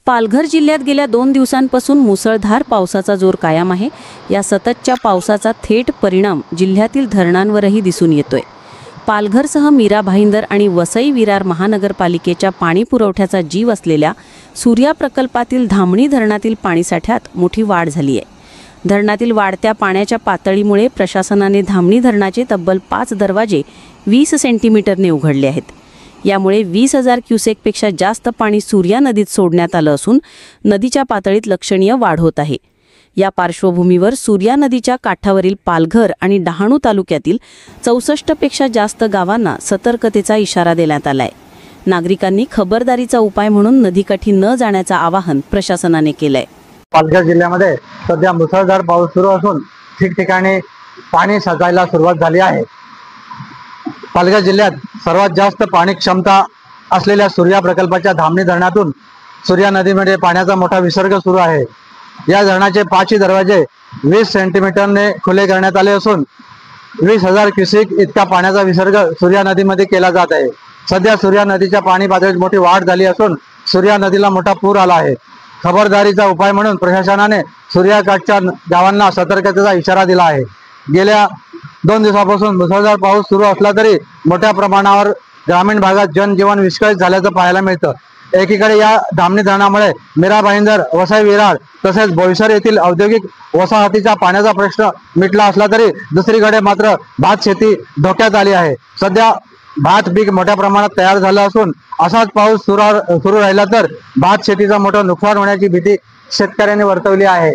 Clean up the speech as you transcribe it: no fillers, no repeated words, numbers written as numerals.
पालघर जिल्ह्यात गेल्या 2 दिवसांपासून मुसळधार पावसाचा जोर कायम आहे। या सततच्या पावसाचा थेट परिणाम जिल्ह्यातील धरणांवरही दिसून येतोय। पालघरसह मीरा भाईंदर आणि वसई विरार महानगरपालिकेच्या पाणी पुरवठ्याचा जीव असलेल्या सूर्या प्रकल्पातील धामणी धरणातील पाणीसाठ्यात मोठी वाढ झाली आहे। धरणातील वाढत्या पाण्याच्या पातळीमुळे प्रशासनाने धामणी धरणाचे तब्बल 5 दरवाजे 20 सेंटीमीटरने उघडले आहेत। यामुळे 20,000 क्युसेकपेक्षा जास्त पाणी सूर्या नदीत सोडण्यात आलं असून नदीच्या पातळीत लक्षणीय वाढ होत आहे। या पार्श्वभूमीवर सूर्या नदीच्या काठावरील पालघर आणि डहाणू तालुक्यातील 64 पेक्षा जास्त गावांना सतर्कतेचा इशारा देण्यात आलाय। नागरिकांनी खबरदारीचा उपाय म्हणून नदीकाठी न जाण्याचं आवाहन प्रशासनाने केलंय। पालघर जिल्ह्यामध्ये सध्या मुसळधार पाऊस सुरू असून ठिकठिकाणी पाणी साचायला सुरुवात झाली आहे। पालघर जिल्ह्यात सर्वात जास्त पाणी क्षमता असलेल्या सूर्या प्रकल्पाच्या धामणी धरणातून सूर्या नदीमध्ये पाण्याचा मोठा विसर्ग सुरू आहे। या धरणाचे 5 दरवाजे 20 सेंटीमीटरने खुले करण्यात आले असून 20,000 क्युसेक इतका पाण्याचा विसर्ग सूर्या नदीमध्ये केला जात आहे। सध्या सूर्या नदीच्या पाणी पातळीत मोठी वाढ झाली असून सूर्या नदीला मोठा पूर आला आहे। खबरदारीचा उपाय म्हणून प्रशासनाने सूर्याकाठच्या गावांना सतर्कतेचा इशारा दिला आहे। गेल्या 2 दिवसापासून मुसळधार पाऊस सुरू असला तरी मोठ्या प्रमाणावर ग्रामीण भागात जनजीवन विस्कळीत झाल्याचं पाहायला मिळतं। एकीकडे या धामणी धरणामुळे मीरा भाईंदर, वसई विरार तसेच बोईसर येथील औद्योगिक वसाहतीचा पाण्याचा प्रश्न मिटला असला तरी दुसरीकडे मात्र भात शेती धोक्यात आली आहे। सध्या भात पीक मोठ्या प्रमाणात तयार झालं असून असाच पाऊस सुरू राहिला तर भात शेतीचं मोठं नुकसान होण्याची भीती शेतकऱ्यांनी वर्तवली आहे।